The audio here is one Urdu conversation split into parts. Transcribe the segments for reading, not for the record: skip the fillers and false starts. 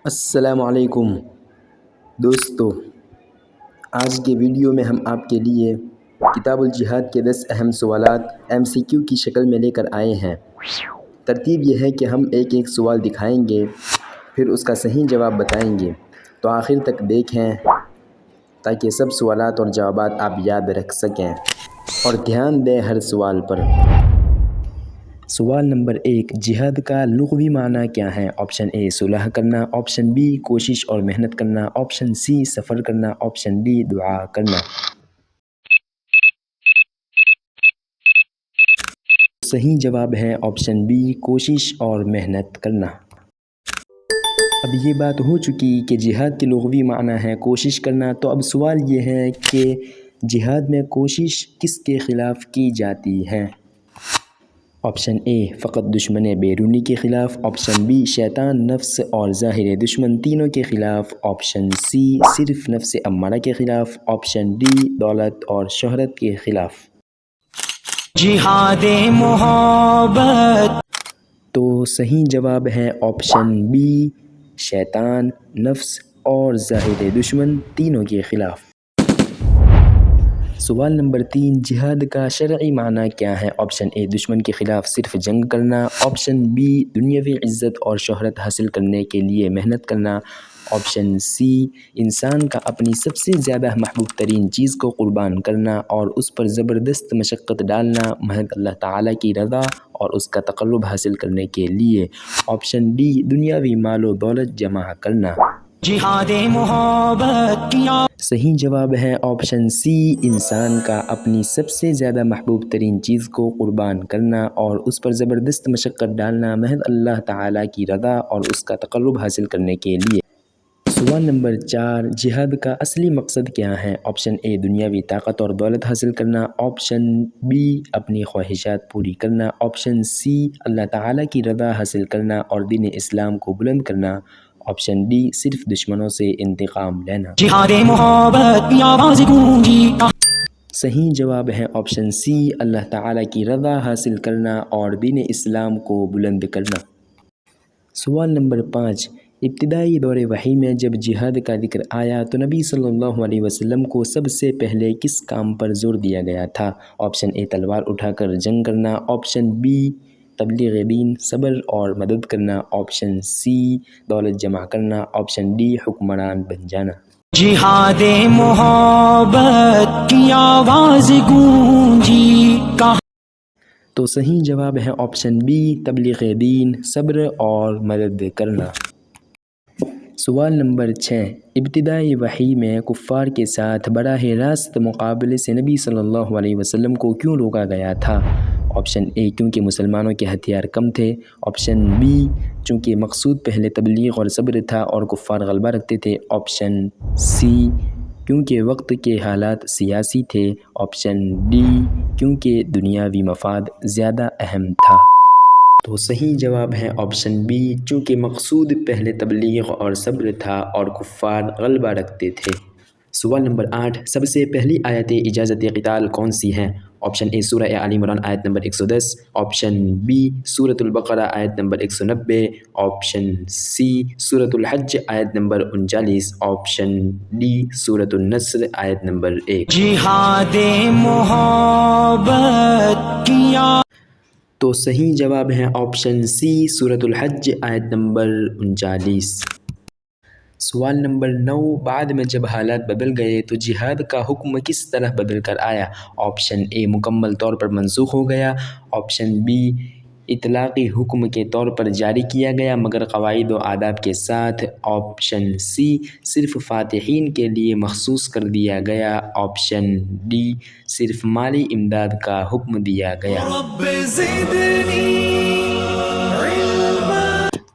السلام علیکم دوستو، آج کے ویڈیو میں ہم آپ کے لیے کتاب الجہاد کے 10 اہم سوالات MCQ کی شکل میں لے کر آئے ہیں۔ ترتیب یہ ہے کہ ہم ایک ایک سوال دکھائیں گے، پھر اس کا صحیح جواب بتائیں گے، تو آخر تک دیکھیں تاکہ سب سوالات اور جوابات آپ یاد رکھ سکیں اور دھیان دیں ہر سوال پر۔ سوال نمبر 1، جہاد کا لغوی معنی کیا ہے؟ آپشن اے صلح کرنا، آپشن بی کوشش اور محنت کرنا، آپشن سی سفر کرنا، آپشن ڈی دعا کرنا۔ صحیح جواب ہے آپشن بی کوشش اور محنت کرنا۔ اب یہ بات ہو چکی کہ جہاد کے لغوی معنی ہے کوشش کرنا، تو اب سوال یہ ہے کہ جہاد میں کوشش کس کے خلاف کی جاتی ہے؟ آپشن اے فقط دشمن بیرونی کے خلاف، آپشن بی شیطان، نفس اور ظاہر دشمن تینوں کے خلاف، آپشن سی صرف نفس امارہ کے خلاف، آپشن ڈی دولت اور شہرت کے خلاف۔ جہاد محبت تو صحیح جواب ہے آپشن بی شیطان، نفس اور ظاہر دشمن تینوں کے خلاف۔ سوال نمبر 3، جہاد کا شرعی معنی کیا ہے؟ آپشن اے دشمن کے خلاف صرف جنگ کرنا، آپشن بی دنیاوی عزت اور شہرت حاصل کرنے کے لیے محنت کرنا، آپشن سی انسان کا اپنی سب سے زیادہ محبوب ترین چیز کو قربان کرنا اور اس پر زبردست مشقت ڈالنا محض اللہ تعالیٰ کی رضا اور اس کا تقرب حاصل کرنے کے لیے، آپشن ڈی دنیاوی مال و دولت جمع کرنا۔ جہاد محبت کیا صحیح جواب ہے آپشن سی انسان کا اپنی سب سے زیادہ محبوب ترین چیز کو قربان کرنا اور اس پر زبردست مشقت ڈالنا محض اللہ تعالیٰ کی رضا اور اس کا تقرب حاصل کرنے کے لیے۔ سوال نمبر 4، جہاد کا اصلی مقصد کیا ہے؟ آپشن اے دنیاوی طاقت اور دولت حاصل کرنا، آپشن بی اپنی خواہشات پوری کرنا، آپشن سی اللہ تعالیٰ کی رضا حاصل کرنا اور دین اسلام کو بلند کرنا، آپشن ڈی صرف دشمنوں سے انتقام لینا۔ جہاد محبت کی آواز گونجی صحیح جواب ہے آپشن سی اللہ تعالیٰ کی رضا حاصل کرنا اور دین اسلام کو بلند کرنا۔ سوال نمبر 5، ابتدائی دور وحی میں جب جہاد کا ذکر آیا تو نبی صلی اللہ علیہ وسلم کو سب سے پہلے کس کام پر زور دیا گیا تھا؟ آپشن اے تلوار اٹھا کر جنگ کرنا، آپشن بی تبلیغ دین، صبر اور مدد کرنا، آپشن سی دولت جمع کرنا، آپشن ڈی حکمران بن جانا۔ جہاد محبت کی آواز گونجی تو صحیح جواب ہے آپشن بی تبلیغ دین، صبر اور مدد کرنا۔ سوال نمبر 6، ابتدائی وحی میں کفار کے ساتھ براہ راست مقابلے سے نبی صلی اللہ علیہ وسلم کو کیوں روکا گیا تھا؟ آپشن اے کیونکہ مسلمانوں کے ہتھیار کم تھے، آپشن بی چونکہ مقصود پہلے تبلیغ اور صبر تھا اور کفار غلبہ رکھتے تھے، آپشن سی کیونکہ وقت کے حالات سیاسی تھے، آپشن ڈی کیونکہ دنیاوی مفاد زیادہ اہم تھا۔ تو صحیح جواب ہے آپشن بی چونکہ مقصود پہلے تبلیغ اور صبر تھا اور کفار غلبہ رکھتے تھے۔ سوال نمبر 8، سب سے پہلی آیت اجازت قتال کون سی ہے؟ آپشن اے سورہ آل عمران آیت نمبر 110، آپشن بی سورۃ البقرہ آیت نمبر 190، آپشن سی سورۃ الحج آیت نمبر 39، آپشن ڈی سورۃ النصر آیت نمبر 1۔ جہاد محبت کیا تو صحیح جواب ہے آپشن سی سورۃ الحج آیت نمبر 39۔ سوال نمبر 9، بعد میں جب حالات بدل گئے تو جہاد کا حکم کس طرح بدل کر آیا؟ آپشن اے مکمل طور پر منسوخ ہو گیا، آپشن بی اطلاقی حکم کے طور پر جاری کیا گیا مگر قواعد و آداب کے ساتھ، آپشن سی صرف فاتحین کے لیے مخصوص کر دیا گیا، آپشن ڈی صرف مالی امداد کا حکم دیا گیا۔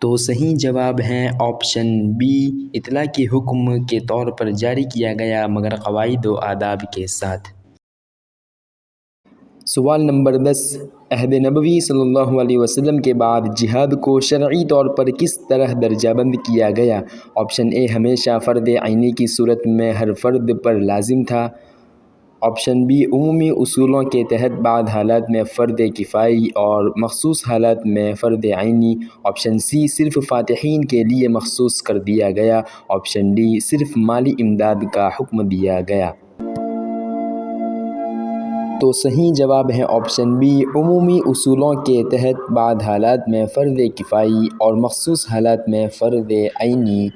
تو صحیح جواب ہے آپشن بی اطلاقی حکم کے طور پر جاری کیا گیا مگر قواعد و آداب کے ساتھ۔ سوال نمبر 10، عہد نبوی صلی اللہ علیہ وسلم کے بعد جہاد کو شرعی طور پر کس طرح درجہ بند کیا گیا؟ آپشن اے ہمیشہ فرض عینی کی صورت میں ہر فرد پر لازم تھا، آپشن بی عمومی اصولوں کے تحت بعض حالات میں فرد کفائی اور مخصوص حالات میں فرد عینی۔ آپشن سی صرف فاتحین کے لیے مخصوص کر دیا گیا۔ آپشن ڈی صرف مالی امداد کا حکم دیا گیا۔ تو صحیح جواب ہے آپشن بی عمومی اصولوں کے تحت بعض حالات میں فرد کفائی اور مخصوص حالات میں فرد عینی۔